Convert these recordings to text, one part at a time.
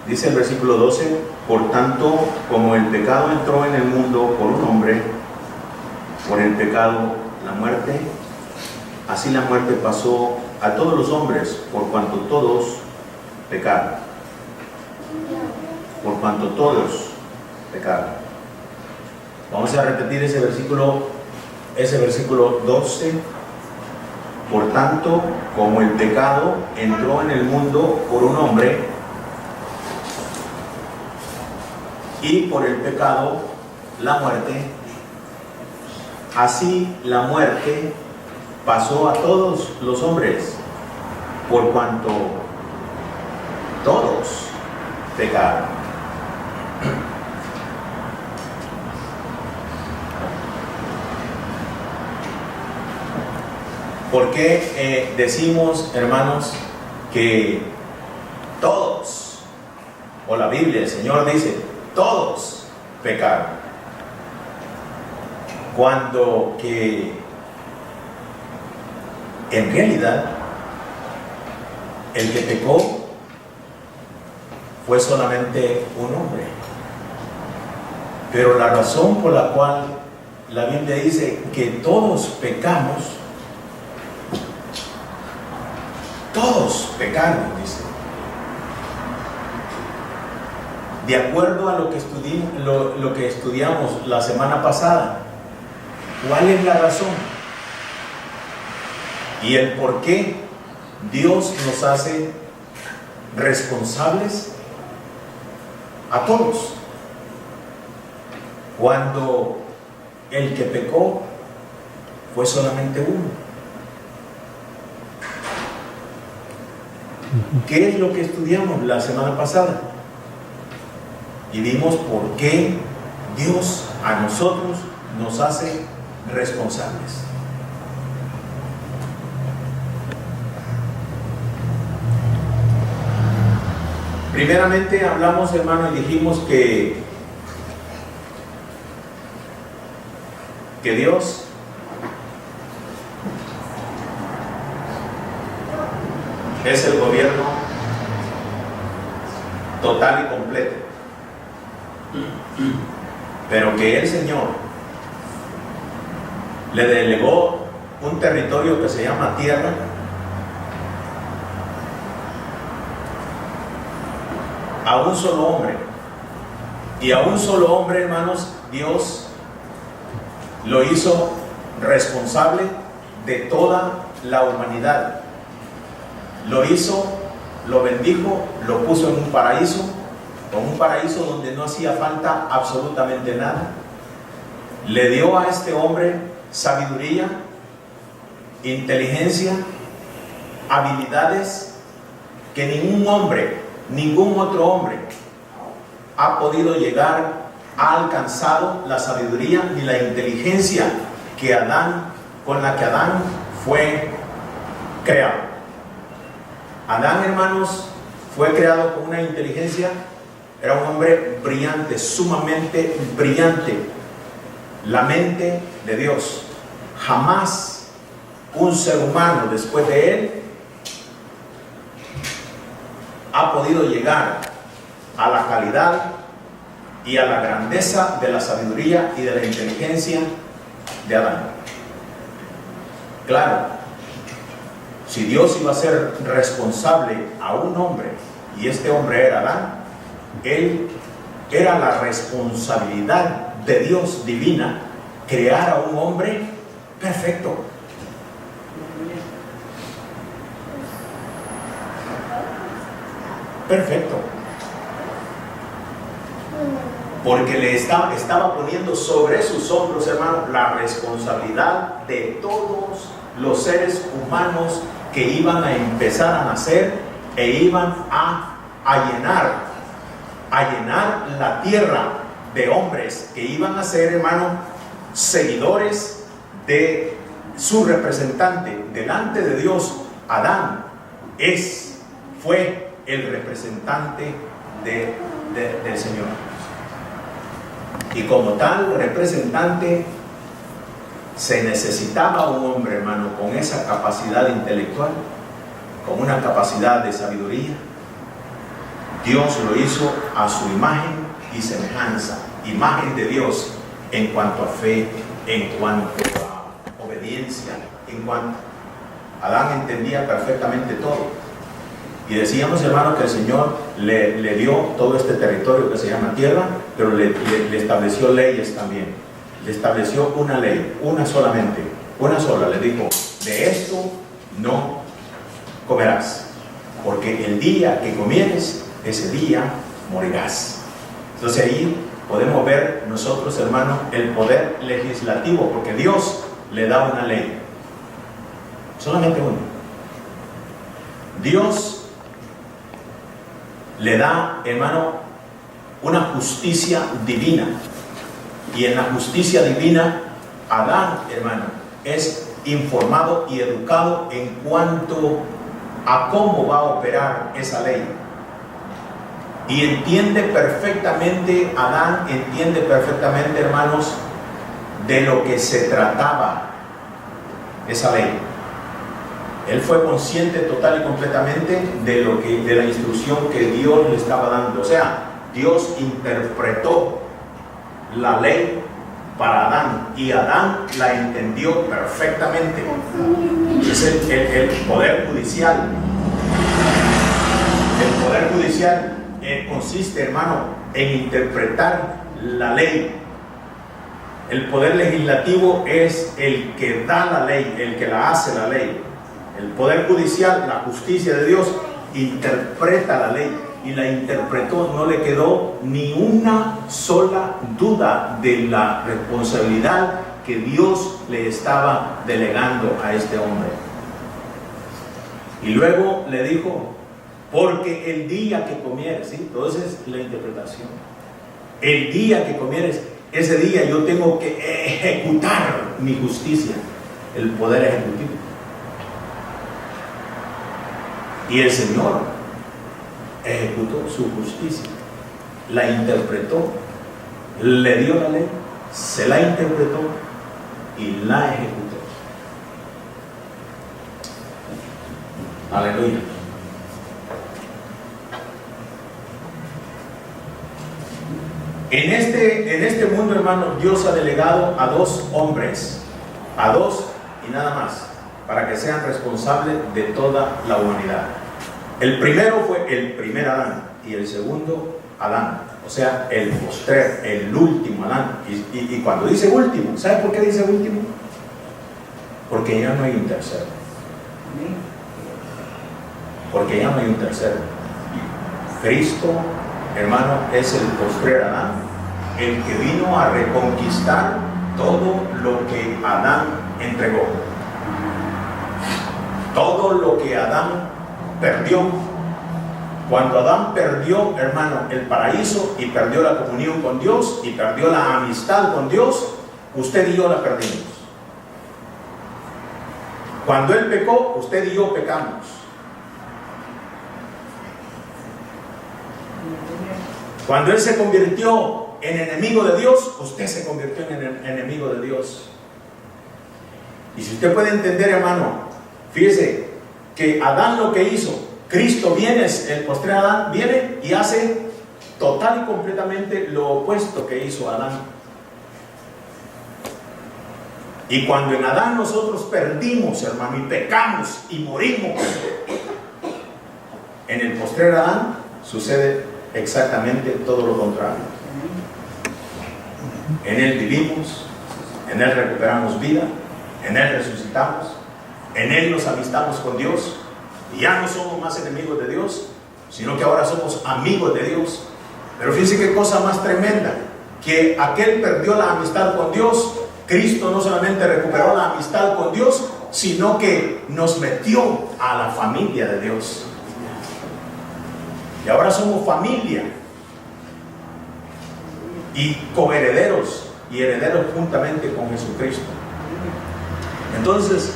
Dice el versículo 12: por tanto, como el pecado entró en el mundo por un hombre, por el pecado la muerte, así la muerte pasó a todos los hombres, por cuanto todos pecaron. Por cuanto todos pecaron. Vamos a repetir ese versículo 12. Por tanto, como el pecado entró en el mundo por un hombre, y por el pecado la muerte, así la muerte pasó a todos los hombres, por cuanto todos pecaron. ¿Por qué decimos, hermanos, que todos, o la Biblia, el Señor dice, todos pecaron? Cuando que en realidad el que pecó fue solamente un hombre. Pero la razón por la cual la Biblia dice que todos pecamos, todos pecaron, dice. De acuerdo a lo que estudiamos la semana pasada, ¿cuál es la razón? Y el por qué Dios nos hace responsables a todos, cuando el que pecó fue solamente uno. ¿Qué es lo que estudiamos la semana pasada? Y vimos por qué Dios a nosotros nos hace responsables. Primeramente hablamos, hermano, y dijimos que Dios es el gobierno total y completo, pero que el Señor le delegó un territorio que se llama tierra a un solo hombre, y a un solo hombre, hermanos, Dios lo hizo responsable de toda la humanidad. Lo hizo, lo bendijo, lo puso en un paraíso donde no hacía falta absolutamente nada. Le dio a este hombre sabiduría, inteligencia, habilidades que ningún otro hombre ha podido llegar, ha alcanzado la sabiduría ni la inteligencia con la que Adán fue creado. Adán, hermanos, fue creado con una inteligencia, era un hombre brillante, sumamente brillante, la mente de Dios. Jamás un ser humano después de él ha podido llegar a la calidad y a la grandeza de la sabiduría y de la inteligencia de Adán. Claro, si Dios iba a ser responsable a un hombre, y este hombre era Adán, él era la responsabilidad de Dios divina crear a un hombre perfecto. Perfecto. Porque le estaba poniendo sobre sus hombros, hermano, la responsabilidad de todos los seres humanos que iban a empezar a nacer e iban a llenar la tierra de hombres que iban a ser, hermano, seguidores de su representante delante de Dios. Adán fue el representante del Señor. Y como tal representante se necesitaba un hombre, hermano, con esa capacidad intelectual, con una capacidad de sabiduría, Dios lo hizo a su imagen y semejanza, imagen de Dios en cuanto a fe, en cuanto a obediencia, en cuanto Adán entendía perfectamente todo. Y decíamos, hermano, que el Señor le dio todo este territorio que se llama tierra, pero le estableció leyes también. Le estableció una ley, una solamente, una sola. Le dijo, de esto no comerás, porque el día que comieres, ese día morirás. Entonces ahí podemos ver nosotros, hermano, el poder legislativo, porque Dios le da una ley, solamente una. Dios le da, hermano, una justicia divina, y en la justicia divina Adán, hermano, es informado y educado en cuanto a cómo va a operar esa ley. Y entiende perfectamente, Adán entiende perfectamente, hermanos, de lo que se trataba esa ley. Él fue consciente total y completamente de la instrucción que Dios le estaba dando. O sea, Dios interpretó la ley para Adán, y Adán la entendió perfectamente. Es el poder judicial. El poder judicial consiste, hermano, en interpretar la ley. El poder legislativo es el que da la ley, el que la hace la ley. El poder judicial, la justicia de Dios, interpreta la ley, y la interpretó. No le quedó ni una sola duda de la responsabilidad que Dios le estaba delegando a este hombre. Y luego le dijo, porque el día que comieres, ¿sí? Entonces la interpretación, el día que comieres, ese día yo tengo que ejecutar mi justicia, el poder ejecutivo. Y el Señor ejecutó su justicia, la interpretó, le dio la ley, se la interpretó y la ejecutó. Aleluya. En este mundo, hermano, Dios ha delegado a dos hombres, a dos y nada más, para que sean responsables de toda la humanidad. El primero fue el primer Adán, y el segundo Adán, o sea, el postrer, el último Adán. Y cuando dice último, ¿sabe por qué dice último? Porque ya no hay un tercero. Porque ya no hay un tercero. Cristo, hermano, es el postrer Adán, el que vino a reconquistar todo lo que Adán entregó. Todo lo que Adán perdió. Cuando Adán perdió, hermano, el paraíso, y perdió la comunión con Dios, y perdió la amistad con Dios, usted y yo la perdimos. Cuando él pecó, usted y yo pecamos. Cuando él se convirtió en enemigo de Dios, usted se convirtió en enemigo de Dios. Y si usted puede entender, hermano, fíjese que Adán lo que hizo, Cristo viene, el postrer Adán viene y hace total y completamente lo opuesto que hizo Adán. Y cuando en Adán nosotros perdimos, hermano, y pecamos y morimos, en el postrer Adán sucede exactamente todo lo contrario. En él vivimos, en él recuperamos vida, en él resucitamos, en él nos amistamos con Dios, y ya no somos más enemigos de Dios, sino que ahora somos amigos de Dios. Pero fíjense qué cosa más tremenda, que aquel perdió la amistad con Dios. Cristo no solamente recuperó la amistad con Dios, sino que nos metió a la familia de Dios. Y ahora somos familia y coherederos y herederos juntamente con Jesucristo. Entonces,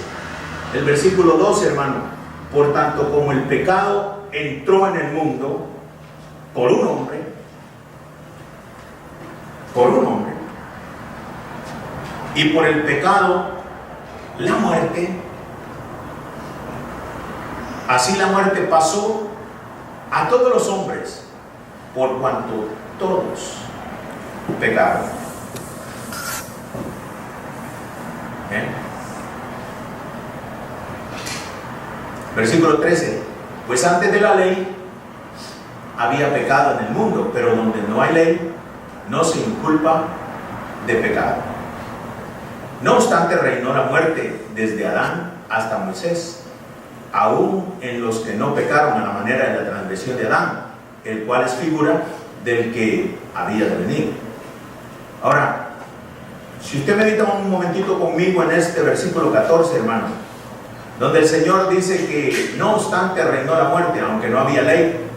el versículo 12, hermano, por tanto, como el pecado entró en el mundo por un hombre, y por el pecado la muerte, así la muerte pasó a todos los hombres, por cuanto todos pecaron. Versículo 13. Pues antes de la ley había pecado en el mundo, pero donde no hay ley, no se inculpa de pecado. No obstante, reinó la muerte desde Adán hasta Moisés, aún en los que no pecaron a la manera de la transgresión de Adán, el cual es figura del que había de venir. Ahora, si usted medita un momentito conmigo en este versículo 14, hermano, donde el Señor dice que no obstante reinó la muerte, aunque no había ley.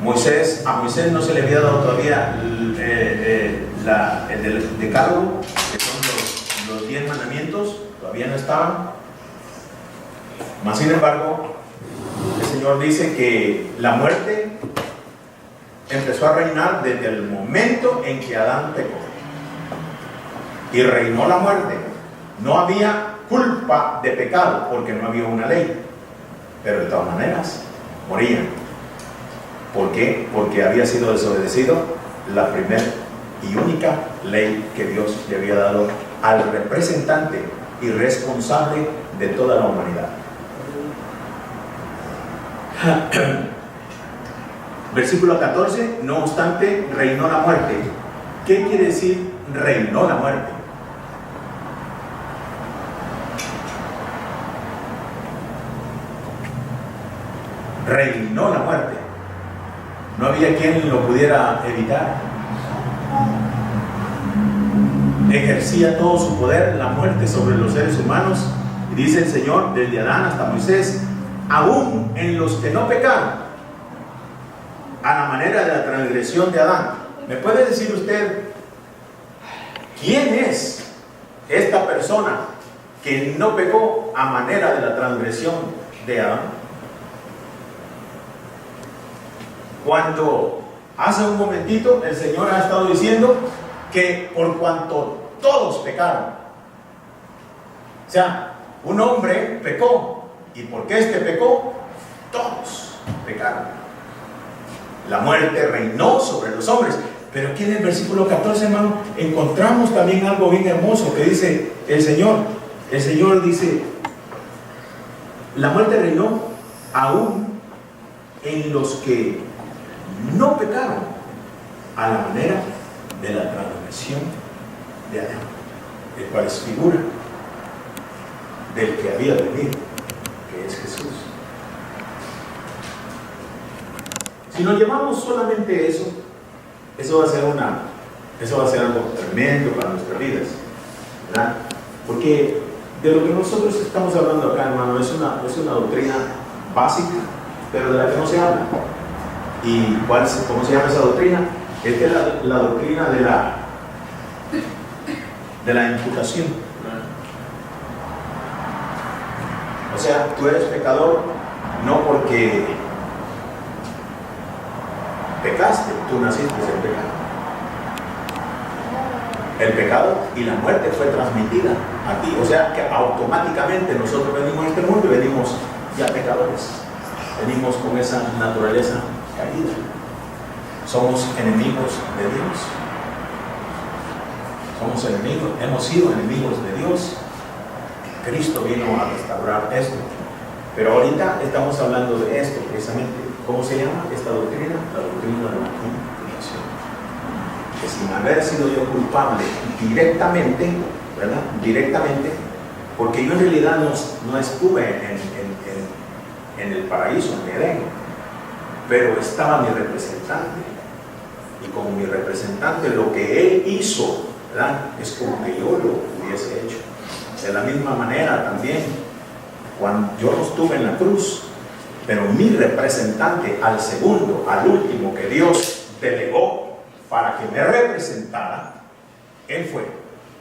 A Moisés no se le había dado todavía el decálogo, que son los 10 mandamientos, todavía no estaban. Mas sin embargo, el Señor dice que la muerte empezó a reinar desde el momento en que Adán pecó. Y reinó la muerte. No había culpa de pecado porque no había una ley, pero de todas maneras morían. ¿Por qué? Porque había sido desobedecido la primera y única ley que Dios le había dado al representante y responsable de toda la humanidad. Versículo 14. No obstante reinó la muerte. ¿Qué quiere decir reinó la muerte? Reinó la muerte. No había quien lo pudiera evitar. Ejercía todo su poder la muerte sobre los seres humanos. Y dice el Señor, desde Adán hasta Moisés, aún en los que no pecaron, a la manera de la transgresión de Adán. ¿Me puede decir usted quién es esta persona que no pecó a manera de la transgresión de Adán? Cuando hace un momentito el Señor ha estado diciendo que por cuanto todos pecaron, o sea, un hombre pecó, y porque este pecó, todos pecaron. La muerte reinó sobre los hombres. Pero aquí en el versículo 14, hermano, encontramos también algo bien hermoso que dice el Señor. El Señor dice, la muerte reinó aún en los que no pecaron a la manera de la transgresión de Adán, el cual es figura del que había de venir, que es Jesús. Si nos llevamos solamente eso va a ser algo tremendo para nuestras vidas, ¿verdad? Porque de lo que nosotros estamos hablando acá, hermano, es una doctrina básica, pero de la que no se habla. ¿Y cómo se llama esa doctrina? Esta es la doctrina de la imputación. O sea, tú eres pecador no porque pecaste, tú naciste en pecado. El pecado y la muerte fue transmitida a ti. O sea que automáticamente nosotros venimos a este mundo y venimos ya pecadores. Venimos con esa naturaleza caída. Somos enemigos de Dios. Somos enemigos, hemos sido enemigos de Dios. Cristo vino a restaurar esto. Pero ahorita estamos hablando de esto precisamente. ¿Cómo se llama esta doctrina? La doctrina de la imputación. Que sin haber sido yo culpable directamente, ¿verdad? Directamente, porque yo en realidad no estuve en el paraíso, en Edén, pero estaba mi representante. Y como mi representante, lo que él hizo, ¿verdad? Es como que yo lo hubiese hecho. De la misma manera también, cuando yo no estuve en la cruz, pero mi representante, al segundo, al último que Dios delegó para que me representara, él fue.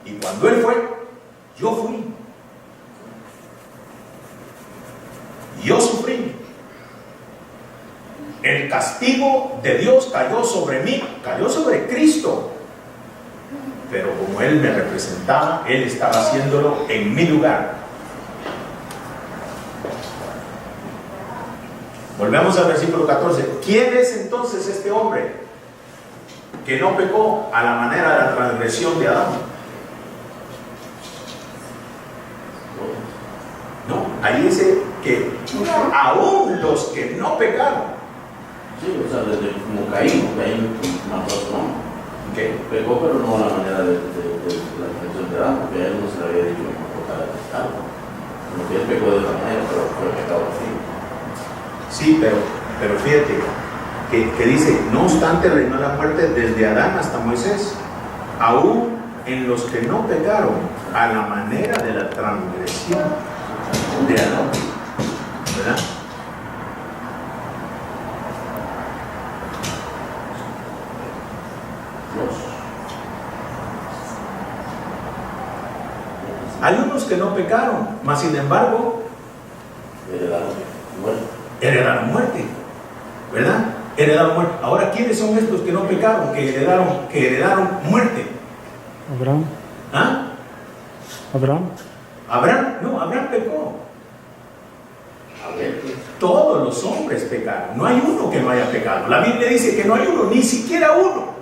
Y cuando él fue, yo fui. Yo sufrí. El castigo de Dios cayó sobre mí, cayó sobre Cristo. Pero como él me representaba, él estaba haciéndolo en mi lugar. Volvemos al versículo 14. ¿Quién es entonces este hombre que no pecó a la manera de la transgresión de Adán? No, ahí dice que aún los que no pecaron. Sí, o sea, desde como Caín mató a su nombre. Okay. Pecó, pero no a la manera de la transgresión de Adán, porque a él no se le había dicho no tocar el pescado. Como que él pecó de otra manera, pero fue pecado así. Sí, pero fíjate que dice, no obstante reinó la muerte desde Adán hasta Moisés, aún en los que no pecaron a la manera de la transgresión de Adán, ¿verdad? Hay unos que no pecaron, mas sin embargo heredaron muerte, ¿verdad? Heredaron muerte. Ahora, ¿quiénes son estos que no pecaron, que heredaron muerte? Abraham. ¿Ah? Abraham. No, Abraham pecó. Todos los hombres pecaron. No hay uno que no haya pecado. La Biblia dice que no hay uno, ni siquiera uno.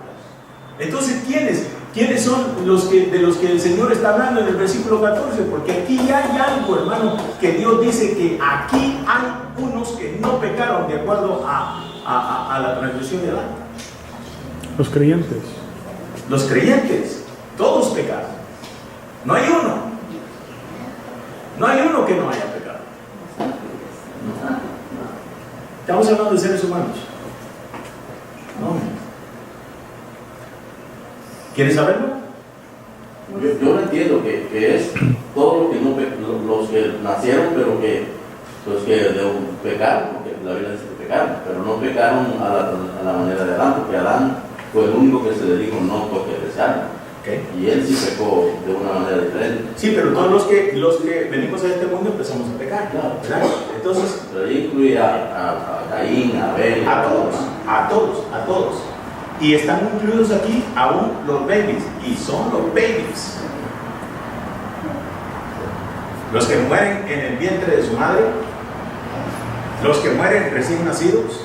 Entonces, ¿quiénes son de los que el Señor está hablando en el versículo 14? Porque aquí hay algo, hermano, que Dios dice que aquí hay unos que no pecaron de acuerdo a la transgresión de Adán. Los creyentes. Los creyentes, todos pecaron. No hay uno. No hay uno que no haya pecado. Estamos hablando de seres humanos. No. ¿Quieres saberlo? Yo no entiendo que es todo lo que no los que nacieron, pero que los que pecaron, porque la Biblia dice que pecaron, pero no pecaron a la manera de Adán, porque Adán fue el único que se le dijo no toque de sangre. Okay. Y él sí pecó de una manera diferente. Sí, pero todos los que venimos a este mundo empezamos a pecar, ¿verdad? Entonces, pero ahí incluye a Caín, a Abel, a todos. Y están incluidos aquí aún los babies, y son los babies. Los que mueren en el vientre de su madre, los que mueren recién nacidos,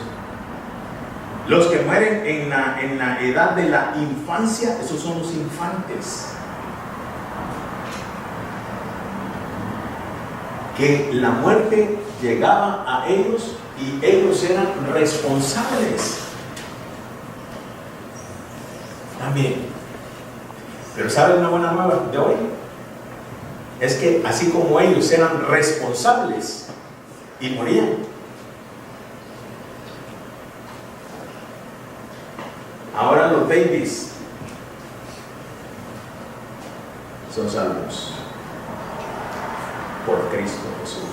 los que mueren en la edad de la infancia, esos son los infantes. Que la muerte llegaba a ellos y ellos eran responsables también. Pero ¿saben una buena nueva de hoy? Es que así como ellos eran responsables y morían, ahora los babies son salvos por Cristo Jesús.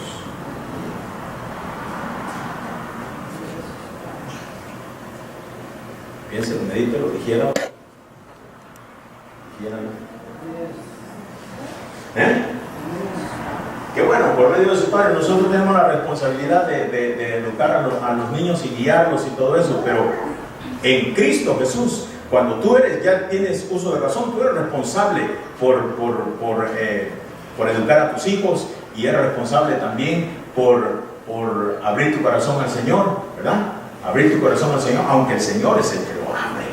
Piensen, mediten, dijeron. Que bueno, por medio de sus padres nosotros tenemos la responsabilidad de educar a los niños y guiarlos y todo eso, pero en Cristo Jesús, cuando tú ya tienes uso de razón, tú eres responsable por educar a tus hijos, y eres responsable también por abrir tu corazón al Señor, ¿verdad? Abrir tu corazón al Señor, aunque el Señor es el que lo abre.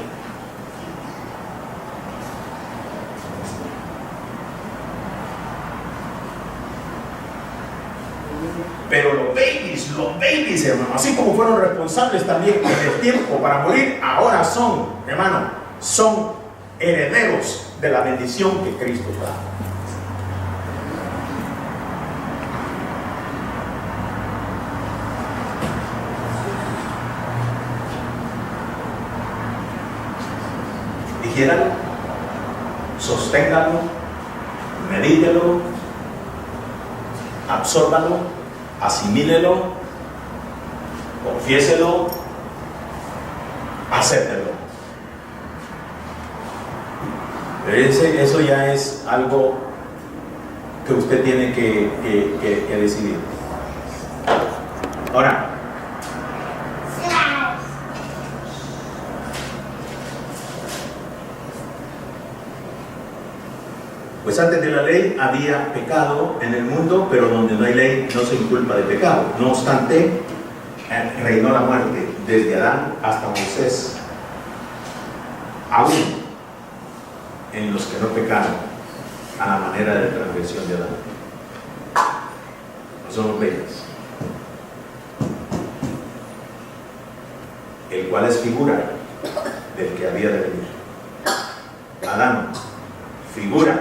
Pero los babies, hermano, así como fueron responsables también en el tiempo para morir, ahora son, hermano, son herederos de la bendición que Cristo da. Dijéralo, sosténgalo, medítelo, absórbalo, asimílelo, confiéselo, acéptelo. Pero eso ya es algo que usted tiene que decidir. Ahora, pues antes de la ley había pecado en el mundo, pero donde no hay ley no se inculpa de pecado. No obstante, reinó la muerte desde Adán hasta Moisés, aún en los que no pecaron a la manera de transgresión de Adán. No son los reyes, el cual es figura del que había de venir. Adán, figura,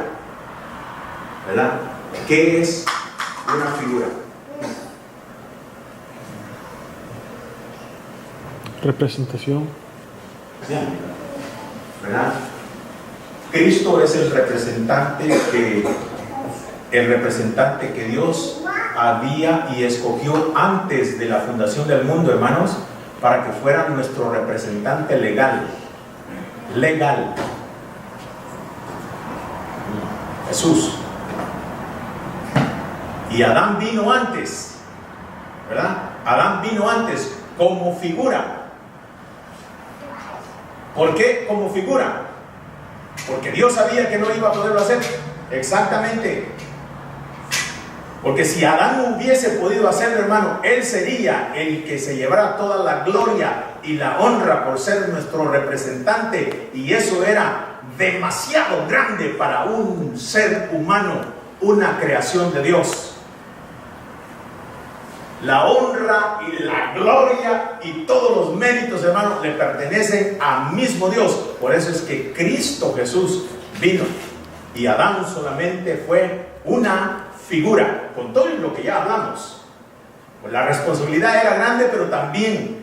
¿verdad? ¿Qué es una figura? Representación. ¿Verdad? Cristo es el representante que Dios había y escogió antes de la fundación del mundo, hermanos, para que fuera nuestro representante legal. Jesús. Y Adán vino antes, ¿verdad? Adán vino antes como figura. ¿Por qué como figura? Porque Dios sabía que no iba a poderlo hacer. Exactamente. Porque si Adán hubiese podido hacerlo, hermano, él sería el que se llevara toda la gloria y la honra por ser nuestro representante. Y eso era demasiado grande para un ser humano, una creación de Dios. La honra y la gloria y todos los méritos, hermanos, le pertenecen al mismo Dios. Por eso es que Cristo Jesús vino y Adán solamente fue una figura, con todo lo que ya hablamos. Pues la responsabilidad era grande, pero también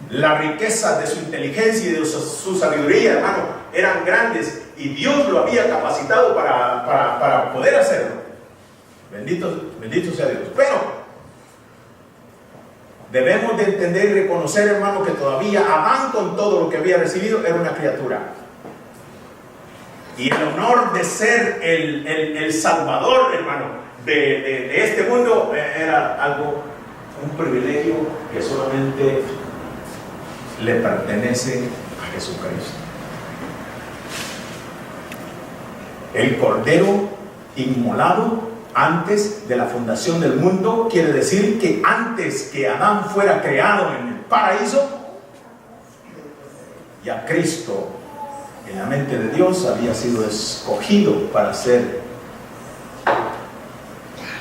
la riqueza de su inteligencia y de su sabiduría, hermano, eran grandes, y Dios lo había capacitado para poder hacerlo. Bendito sea Dios. Pero debemos de entender y reconocer, hermano, que todavía Adán, con todo lo que había recibido, era una criatura. Y el honor de ser el salvador, hermano, de este mundo era algo, un privilegio que solamente le pertenece a Jesucristo. El Cordero inmolado antes de la fundación del mundo quiere decir que antes que Adán fuera creado en el paraíso, ya Cristo en la mente de Dios había sido escogido para ser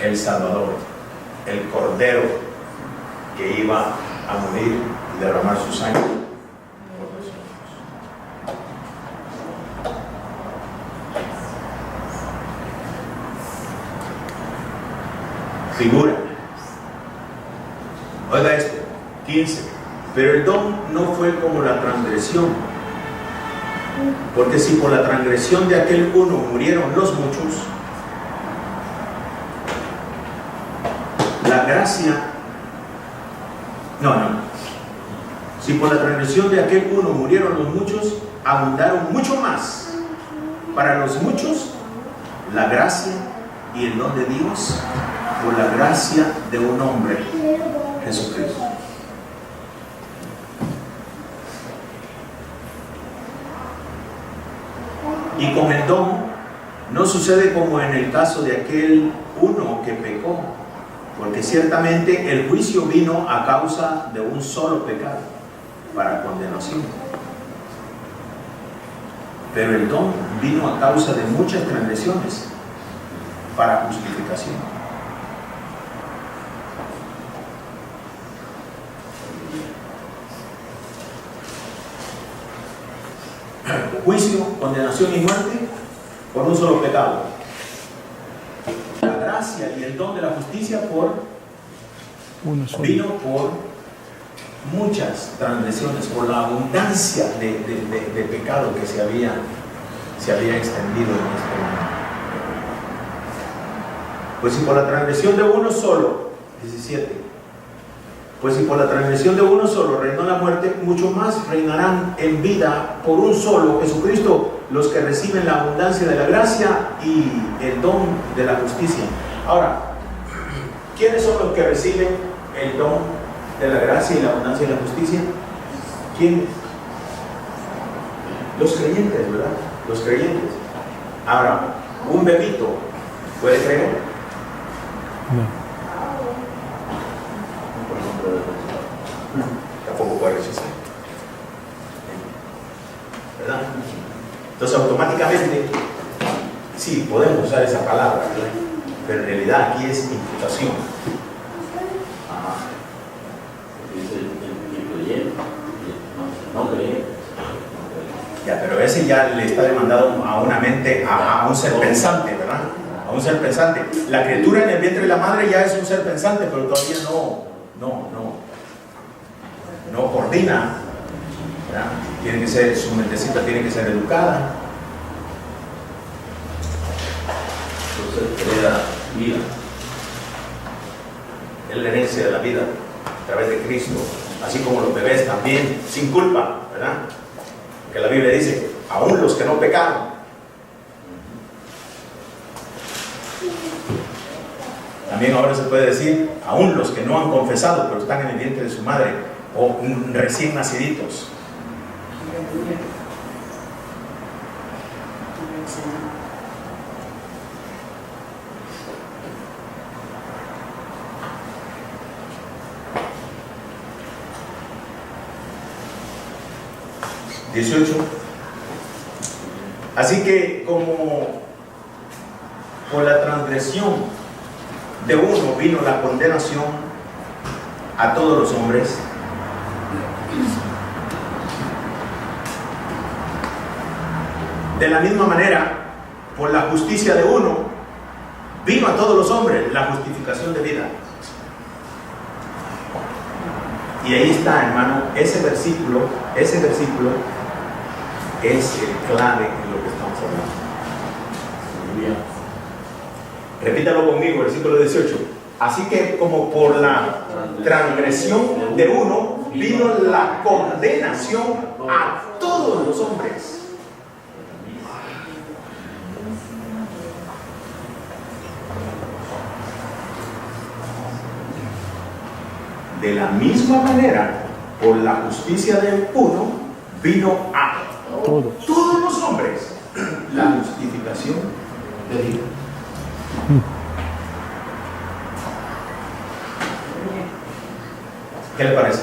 el Salvador, el Cordero que iba a morir y derramar su sangre por nosotros. Figura. Oiga esto, 15. Pero el don no fue como la transgresión, porque si por la transgresión de aquel uno murieron los muchos, la gracia, si por la transgresión de aquel uno murieron los muchos, abundaron mucho más para los muchos la gracia y el don de Dios por la gracia de un hombre, Jesucristo. Y con el don no sucede como en el caso de aquel uno que pecó, porque ciertamente el juicio vino a causa de un solo pecado, para condenación. Pero el don vino a causa de muchas transgresiones, para justificación. Juicio, condenación y muerte por un solo pecado. La gracia y el don de la justicia vino por muchas transgresiones, por la abundancia de pecado que se había extendido en este mundo. Pues si por la transgresión de uno solo, 17, pues si por la transgresión de uno solo reinó la muerte, mucho más reinarán en vida por un solo, Jesucristo, los que reciben la abundancia de la gracia y el don de la justicia. Ahora, ¿quiénes son los que reciben el don de la gracia y la abundancia de la justicia? ¿Quiénes? Los creyentes, ¿verdad? Los creyentes. Ahora, un bebito ¿puede creer? No. Por nombre de Jesús. técnicamente, sí, podemos usar esa palabra, ¿verdad? Pero en realidad aquí es imputación. Ajá. Dice el creyente, no creyente. Ya, pero ese ya le está demandado a una mente, a un ser pensante, ¿verdad? A un ser pensante. La criatura en el vientre de la madre ya es un ser pensante, pero todavía no coordina, ¿verdad? Tiene que ser, su mentecita tiene que ser educada. Entonces crea vida. Es la herencia de la vida a través de Cristo, así como los bebés también, sin culpa, ¿verdad? Porque la Biblia dice, aún los que no pecaron. También ahora se puede decir, aún los que no han confesado, pero están en el vientre de su madre, o recién naciditos. Así que como por la transgresión de uno vino la condenación a todos los hombres, de la misma manera, por la justicia de uno vino a todos los hombres la justificación de vida. Y ahí está, hermano, ese versículo es el clave en lo que estamos hablando. Repítalo conmigo, versículo 18. Así que como por la transgresión de uno vino la condenación a todos los hombres. De la misma manera, por la justicia de uno, vino a todos los hombres la justificación de vida. ¿Qué le parece?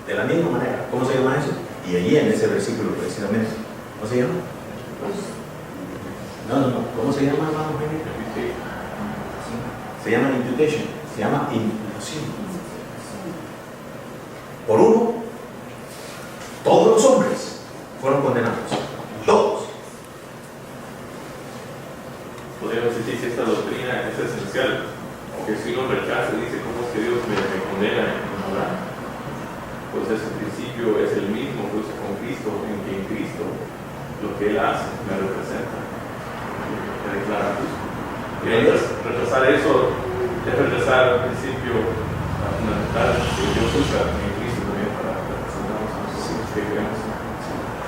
De la misma manera. ¿Cómo se llama eso? Y allí en ese versículo precisamente. ¿Cómo se llama? No. ¿Cómo se llama, hermano? Se llama imputation. Se llama imputación. Por uno, todos los hombres fueron condenados. Todos. Podríamos decir que esta doctrina es esencial, porque si uno rechaza y dice cómo es que Dios me condena en Abraham, pues ese principio es el mismo que usa con Cristo, en que en Cristo lo que Él hace me representa, me declara justo. Y rechazar eso es rechazar el principio fundamental que Dios usa en Cristo también para representarnos a nosotros que creemos.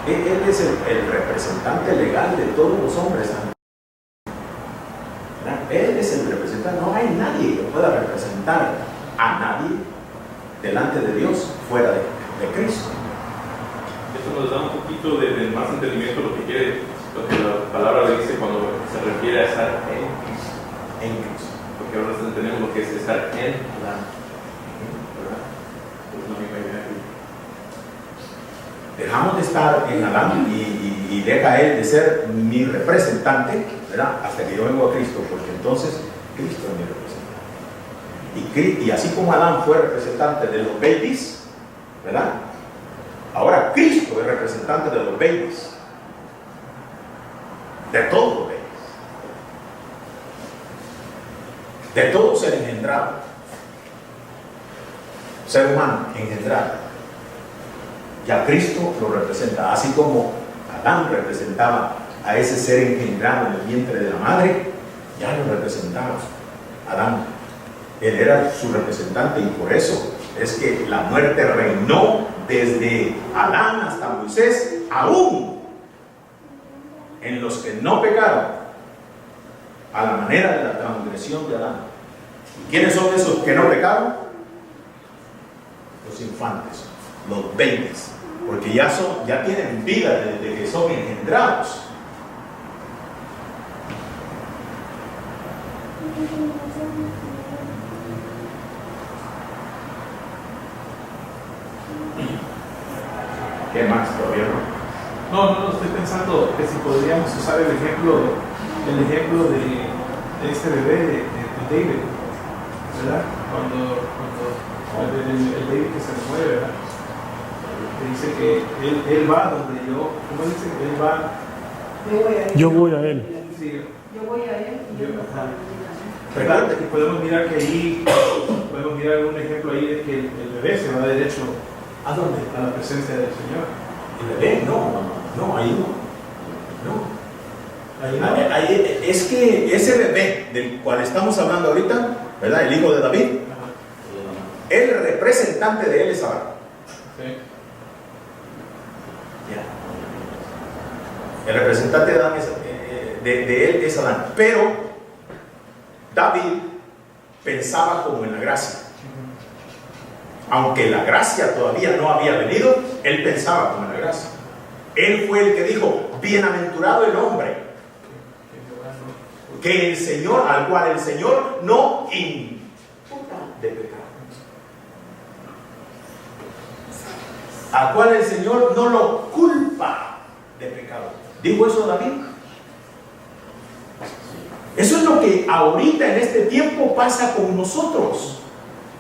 Él es el representante legal de todos los hombres. Él es el representante. No hay nadie que pueda representar a nadie delante de Dios fuera de Cristo. Esto nos da un poquito de más entendimiento de lo que quiere, lo que la palabra dice cuando se refiere a estar en Cristo. En Cristo. Porque ahora entendemos lo que es estar en Adán. ¿Verdad? Es la misma idea. Dejamos de estar en Adán y deja Él de ser mi representante, ¿verdad? Hasta que yo vengo a Cristo, porque entonces Cristo es mi representante. Y así como Adán fue representante de los babies, ¿verdad? Ahora Cristo es representante de los babies. De todos los babies. De todo ser engendrado. Ser humano engendrado. Ya Cristo lo representa, así como Adán representaba a ese ser engendrado en el vientre de la madre, ya lo representaba Adán. Él era su representante y por eso es que la muerte reinó desde Adán hasta Moisés, aún en los que no pecaron, a la manera de la transgresión de Adán. ¿Y quiénes son esos que no pecaron? Los infantes, los babies, porque ya tienen vida desde que son engendrados. ¿Qué más todavía no? No, estoy pensando que si podríamos usar el ejemplo de este bebé de David, ¿verdad? Cuando el David que se le muere, ¿verdad? Que dice que él va donde yo, ¿cómo dice? Él va. Yo voy a él. Sí, Yo voy a él y yo ajá. no. ¿Verdad? Y podemos mirar que ahí, podemos mirar un ejemplo ahí de que el bebé se va derecho ¿A dónde? a la presencia del Señor. ¿El bebé? No, ahí no. Ahí no. Ahí, es que ese bebé del cual estamos hablando ahorita, ¿verdad? El hijo de David, Ajá. el representante de él es Adán. Sí. El representante de Adán de él es Adán. Pero David pensaba como en la gracia. Aunque la gracia todavía no había venido, él pensaba como en la gracia. Él fue el que dijo: bienaventurado el hombre que el Señor, al cual el Señor no imputa de pecado, al cual el Señor no lo culpa de pecado. ¿Dijo eso David? Eso es lo que ahorita en este tiempo pasa con nosotros.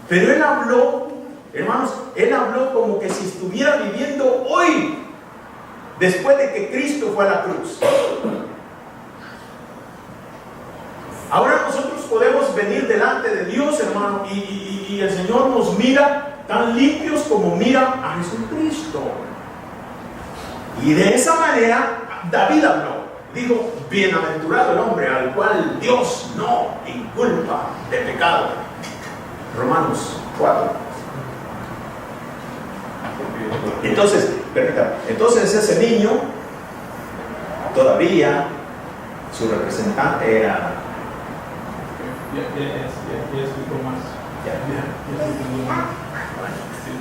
Pero él habló, hermanos, él habló como que si estuviera viviendo hoy, después de que Cristo fue a la cruz. Ahora nosotros podemos venir delante de Dios, hermano, y el Señor nos mira tan limpios como mira a Jesucristo. Y de esa manera David habló. Dijo: bienaventurado el hombre al cual Dios no inculpa de pecado. Romanos 4. Entonces, permítame, entonces ese niño todavía su representante era. Ya explicó más. Ya. Ya explicó más. Sí.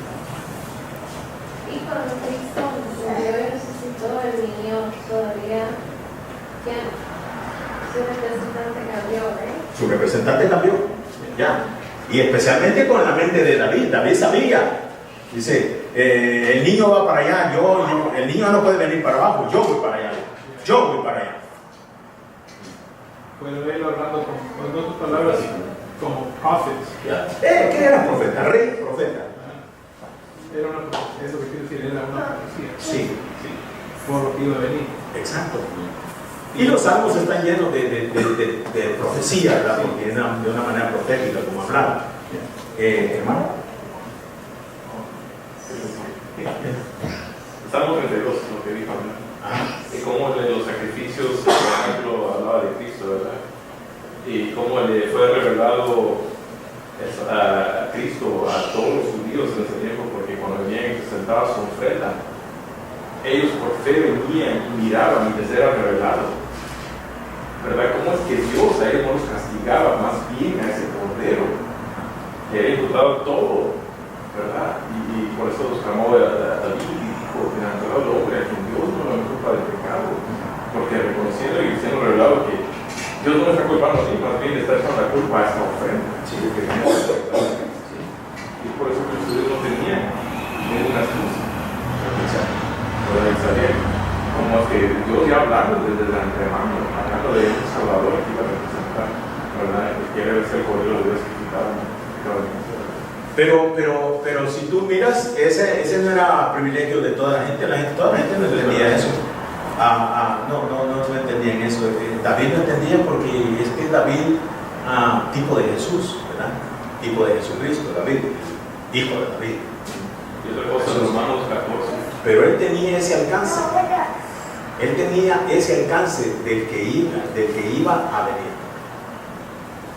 Y cuando Cristo murió y resucitó, el niño todavía, ya, su representante cambió, ¿eh? Su representante cambió. Ya. Y especialmente con la mente de David. David sabía. Dice: el niño va para allá, el niño no puede venir para abajo, yo voy para allá. Yo voy para allá. Bueno, él hablando con otras palabras, como prophets. ¿Qué era profeta? Rey, profeta. Era una profecía, eso que quiero decir, era una profecía. Sí, Por lo que iba a venir. exacto. Y los salmos están llenos de profecía, ¿verdad? Porque de una manera profética, como hablaba. Hermano. Salmo 32, lo que dijo, ¿no? Y cómo los sacrificios, por ejemplo, hablaba de Cristo, ¿verdad? Y cómo le fue revelado a Cristo a todos los judíos en ese tiempo, porque cuando venían y presentaban su ofrenda, ellos por fe venían y miraban y les era revelado, ¿verdad? Cómo es que Dios a ellos no los castigaba, más bien a ese cordero que era imputado todo, ¿verdad? Y por eso los clamó a David y dijo: bienaventurado el hombre a quien Dios no lo culpa de pecado, porque reconociendo y siendo revelado que Dios no le está culpando a ti, más bien le está echando la culpa a esta ofrenda. Sí, que tenía que aceptar. Sí. Y por eso que los judíos no tenían ninguna excusa para saber cómo es que Dios ya hablando desde el antemano, hablando de un Salvador que iba a representar, ¿verdad? Que quiere ser el Cordero de Dios que quitaba el pecado de nosotros. Pero si tú miras, ese no era privilegio de toda la gente, toda la gente no entendía eso. No entendían eso. David no entendía porque es que David, tipo de Jesús, ¿verdad? Tipo de Jesucristo, David, hijo de David. Y otra cosa, Romanos 14. Pero él tenía ese alcance. Él tenía ese alcance del que iba a venir,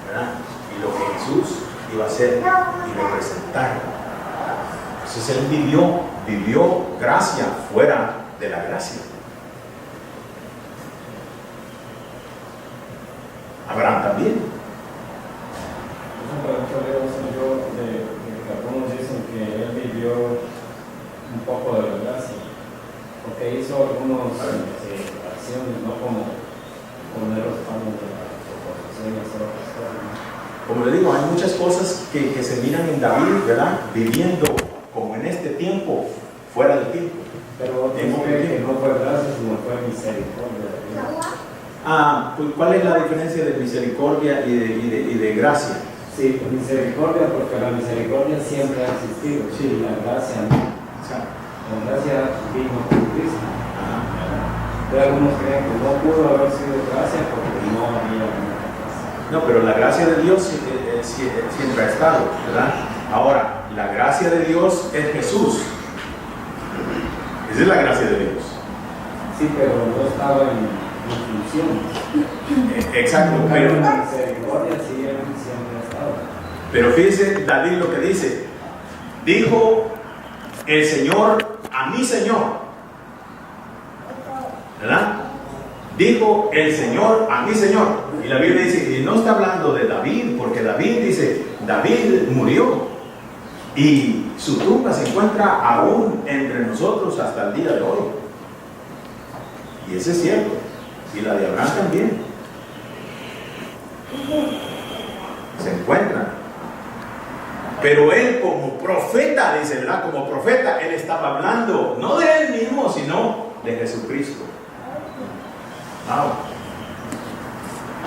¿verdad? Y lo que Jesús iba a hacer y representar. Entonces él vivió gracia fuera de la gracia. Abraham también. Algunos dicen que él vivió un poco de la gracia, porque hizo algunas acciones, no como poner los palos de la proposición y hacer otras cosas, ¿no? Como le digo, hay muchas cosas que se miran en David, ¿verdad? Viviendo como en este tiempo fuera del tiempo. Pero otros creen que no fue gracia, sino fue misericordia de Dios. Pues, ¿cuál es la diferencia de misericordia y de gracia? Sí, misericordia, porque la misericordia siempre ha existido. Sí. La gracia no. Exacto. La gracia vino por Cristo. Ajá. Pero algunos creen que no pudo haber sido gracia porque no había una gracia. No, pero la gracia de Dios siempre ha estado, ¿verdad? Ahora, la gracia de Dios es Jesús. Esa es la gracia de Dios. Sí, pero no estaba en función. Exacto, Pero pero, la misericordia sí siempre ha estado. pero fíjese David lo que dice. Dijo el Señor a mi Señor, ¿verdad? Dijo el Señor a mi Señor. Y la Biblia dice, y no está hablando de David, porque David dice, David murió y su tumba se encuentra aún entre nosotros hasta el día de hoy. Y ese es cierto. Y la de Abraham también. Se encuentra. Pero él como profeta, dice, ¿verdad? Como profeta, él estaba hablando, no de él mismo, sino de Jesucristo. Wow.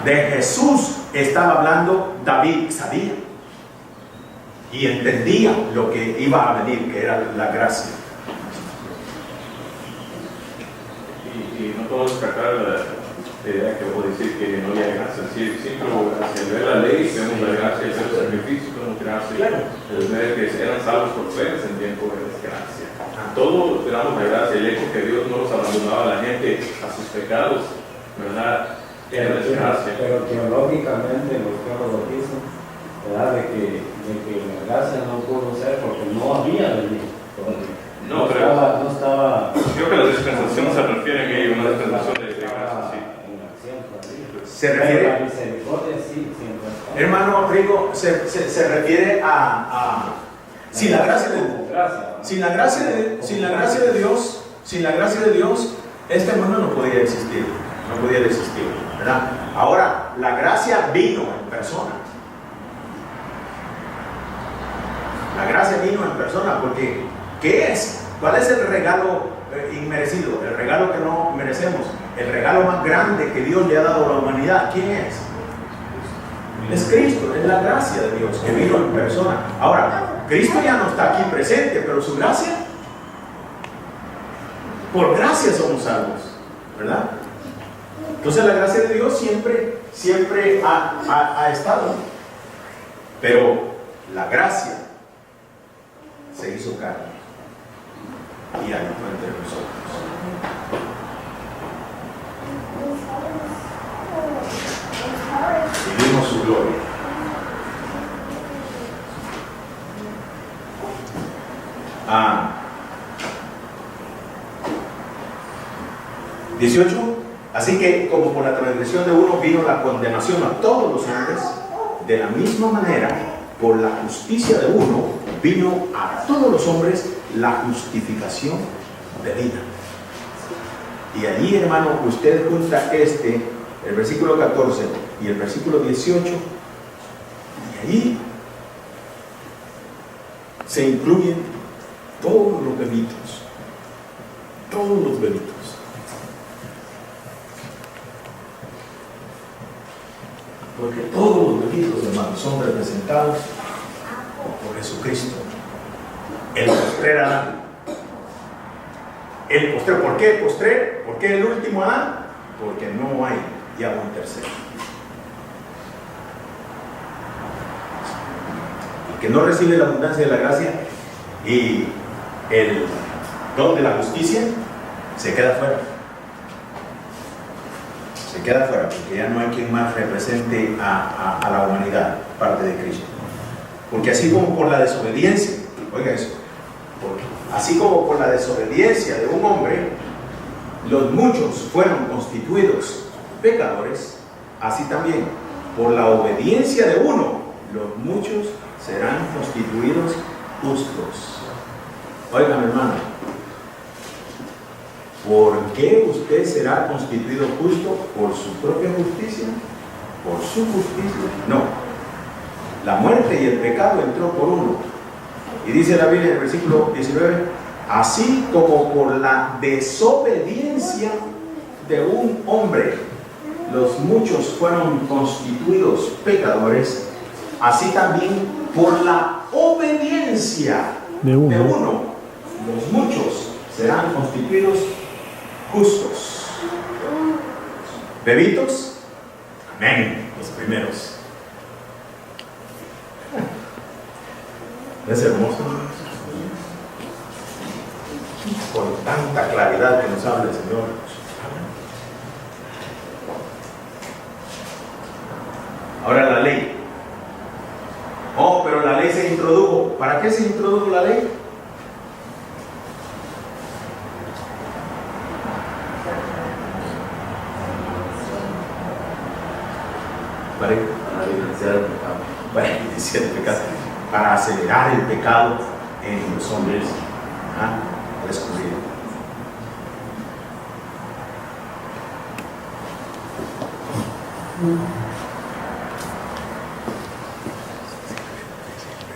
De Jesús estaba hablando David, sabía. Y entendía lo que iba a venir, que era la gracia. Y no podemos sacar la idea que voy a decir que no había gracia. Siempre hubo gracia. Al ver la ley, vemos la gracia, el sacrificio, vemos gracia. Claro. El ver que eran salvos por fe en tiempo de desgracia. Todos esperamos la gracia. El hecho que Dios no los abandonaba a la gente a sus pecados, ¿verdad? Era desgracia. Pero teológicamente los teólogos dicen, ¿verdad? De que la gracia no pudo ser porque no había venido todavía. No, pero no estaba. creo que la dispensación se refiere a que una dispensación de gracia, sí. En acción todavía. Se Pero refiere, la misericordia sí, siempre está. hermano Rico, se refiere a sin la gracia de sin la gracia de Dios, este mundo no podía existir, ¿verdad? Ahora, la gracia vino en persona. La gracia vino en persona porque, ¿qué es? ¿Cuál es el regalo inmerecido? El regalo que no merecemos. El regalo más grande que Dios le ha dado a la humanidad. ¿Quién es? Es Cristo, es la gracia de Dios que vino en persona. Ahora, Cristo ya no está aquí presente, pero su gracia, por gracia somos salvos, ¿verdad? Entonces la gracia de Dios siempre ha estado. Pero la gracia se hizo carne y habitó entre nosotros. Y vimos su gloria. Ah, 18. Así que como por la transgresión de uno vino la condenación a todos los hombres, de la misma manera, por la justicia de uno, vino a todos los hombres la justificación de vida. Y allí, hermano, usted junta el versículo 14 y el versículo 18, y allí se incluyen todos los delitos. Todos los delitos. Porque todos los delitos, hermanos, son representados por Jesucristo. El postrer Adán. El postrer, ¿por qué postrer? ¿Por qué el último Adán? Porque no hay ya un tercero. El que no recibe la abundancia de la gracia y el don de la justicia se queda fuera. Se queda fuera porque ya no hay quien más represente a la humanidad, parte de Cristo. Porque así como por la desobediencia, oiga eso, así como por la desobediencia de un hombre, los muchos fueron constituidos pecadores, así también por la obediencia de uno, los muchos serán constituidos justos. Oigan, hermano, ¿por qué usted será constituido justo? ¿Por su propia justicia? ¿Por su justicia? No. La muerte y el pecado entró por uno. Y dice la Biblia en el versículo 19, así como por la desobediencia de un hombre los muchos fueron constituidos pecadores, así también por la obediencia de uno los muchos serán constituidos justos. ¿Bebitos? Amén, los primeros. ¿Es hermoso? Con tanta claridad que nos habla el Señor. Ahora la ley. Oh, pero la ley se introdujo. ¿Para qué se introdujo la ley? Para evidenciar el pecado. Para evidenciar el pecado. Para acelerar el pecado en los hombres. Al descubrir.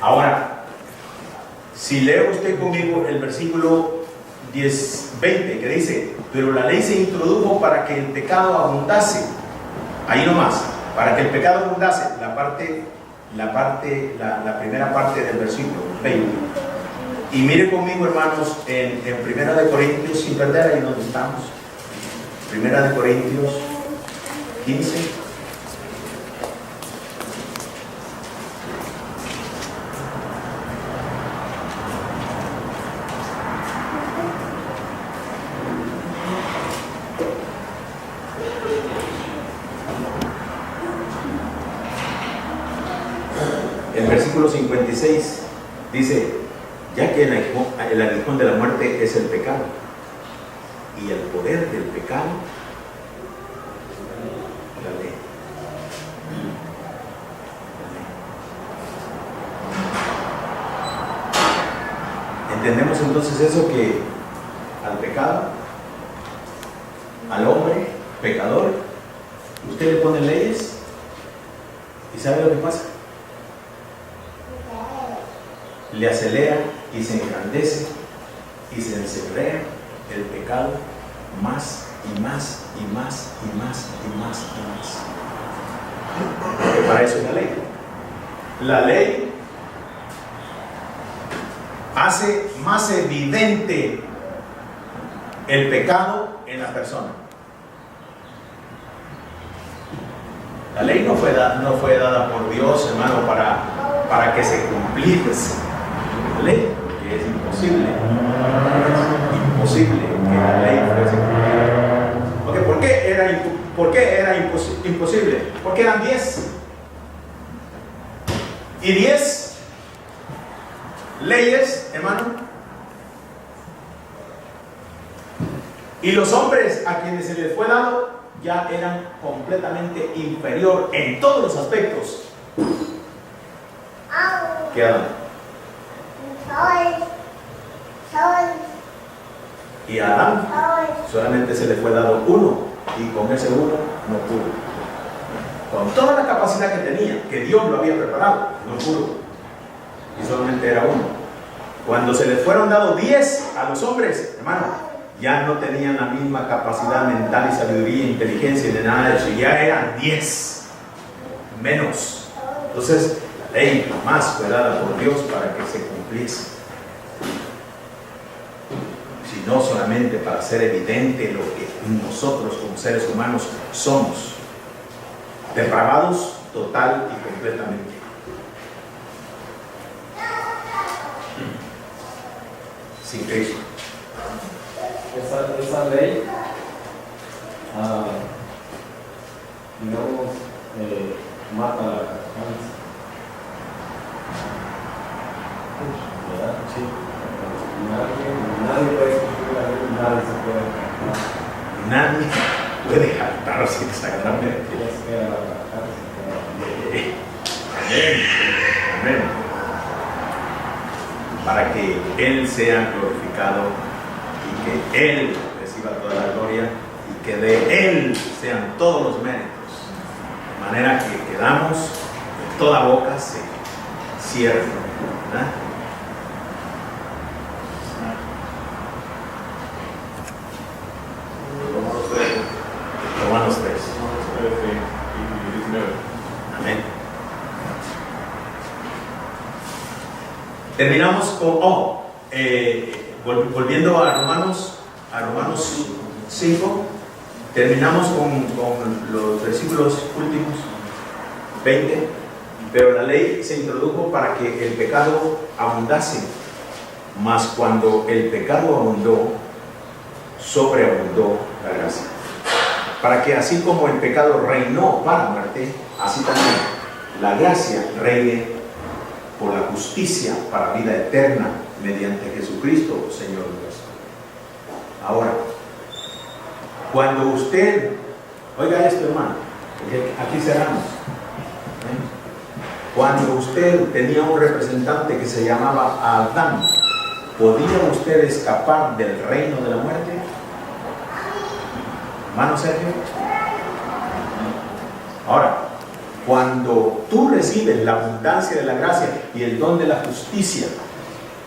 Ahora, si lee usted conmigo el versículo 20, que dice, pero la ley se introdujo para que el pecado abundase. Ahí nomás, para que el pecado abundase, la primera parte del versículo 20. Y mire conmigo, hermanos, en 1 Corintios, sin perder ahí donde estamos, 1 Corintios 15. El versículo 56 dice, ya que el aguijón de la muerte es el pecado, y el poder del pecado, la ley. ¿Entendemos entonces eso, que al pecado, al hombre pecador, usted le pone leyes y sabe lo que pasa? Le acelera y se engrandece y se encerrea el pecado más y más y más y más y más y más. Porque para eso es la ley. La ley hace más evidente el pecado en la persona. La ley no fue dada por Dios, hermano, para que se cumpliese la ley, porque es imposible que la ley fuese cumplida. Okay, ¿por qué era imposible? Porque eran 10. Y 10 leyes, hermano. Y los hombres a quienes se les fue dado ya eran completamente inferior en todos los aspectos que Adán. Y a Adán solamente se le fue dado uno, y con ese uno no pudo. Con toda la capacidad que tenía, que Dios lo había preparado, no pudo. Y solamente era uno. Cuando se les fueron dados 10 a los hombres, hermano, ya no tenían la misma capacidad mental y sabiduría e inteligencia de nada de eso, ya eran 10 menos. Entonces la ley jamás fue dada por Dios para que se cumpliese, sino solamente para hacer evidente lo que nosotros como seres humanos somos, depravados total y completamente. Sin Cristo. Esa ley, digamos, mata la cansa. ¿Verdad? Sí. Nadie puede cumplir la ley, nadie se puede jactar. Nadie puede jactarse exactamente. Amén. Amén. Para que Él sea glorificado y que Él reciba toda la gloria y que de Él sean todos los méritos. De manera que quedamos, que toda boca se cierre, ¿verdad? Terminamos con, volviendo a Romanos 5, terminamos con los versículos últimos, 20. Pero la ley se introdujo para que el pecado abundase, mas cuando el pecado abundó, sobreabundó la gracia. Para que así como el pecado reinó para muerte, así también la gracia reine por la justicia para vida eterna mediante Jesucristo, Señor nuestro. Ahora, cuando usted, oiga esto, hermano, aquí cerramos. Cuando usted tenía un representante que se llamaba Adán, ¿podía usted escapar del reino de la muerte? Hermano Sergio. Ahora, cuando tú recibes la abundancia de la gracia y el don de la justicia,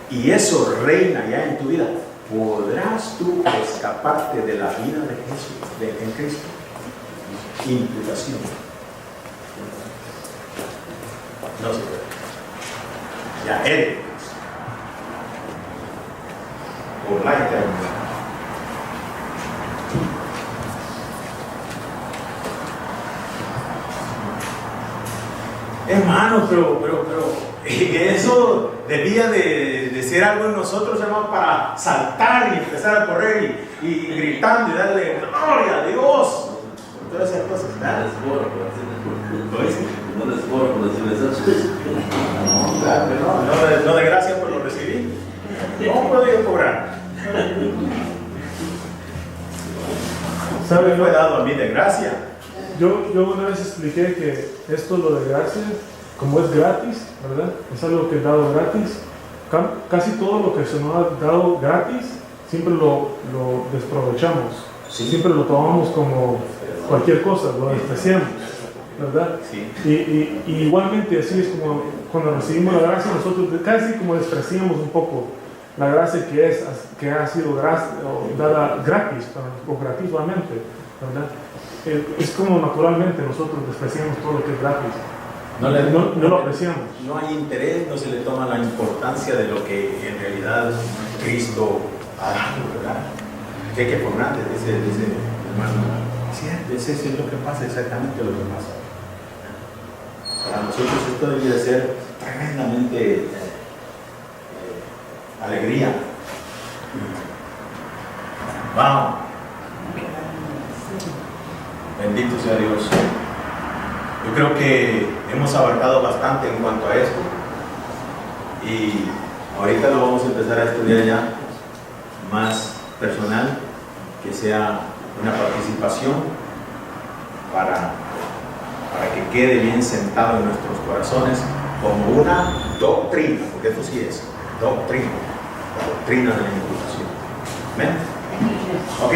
y eso reina ya en tu vida, ¿podrás tú escaparte de la vida de Jesús, en Cristo? Imputación. No se puede. Ya eres por la eternidad. Hermano, pero eso debía de ser algo en nosotros, hermano, para saltar y empezar a correr y gritando y darle gloria a Dios. Todas esas cosas. No, claro que no de gracia por lo recibí. ¿Cómo puedo yo cobrar? ¿Sabe? Fue dado a mí de gracia. Yo una vez expliqué que esto, lo de gracia, como es gratis, ¿verdad? Es algo que es dado gratis. Casi todo lo que se nos ha dado gratis, siempre lo desprovechamos. Sí. Siempre lo tomamos como cualquier cosa, lo despreciamos, ¿verdad? Sí. Y igualmente así es como cuando recibimos la gracia, nosotros casi como despreciamos un poco la gracia que ha sido dada gratis, o gratuitamente, ¿verdad? Es como naturalmente nosotros despreciamos todo lo que es gratis. No lo apreciamos. No hay interés, no se le toma la importancia de lo que en realidad Cristo ha dado, ¿verdad? Que Fernández dice hermano, sí, eso es lo que pasa, exactamente lo que pasa. Para nosotros esto debería ser tremendamente alegría. Vamos. Bendito sea Dios. Yo creo que hemos abarcado bastante en cuanto a esto y ahorita lo vamos a empezar a estudiar ya más personal, que sea una participación para que quede bien sentado en nuestros corazones como una doctrina, porque esto sí es doctrina, la doctrina de la imputación. ¿Ven? Ok,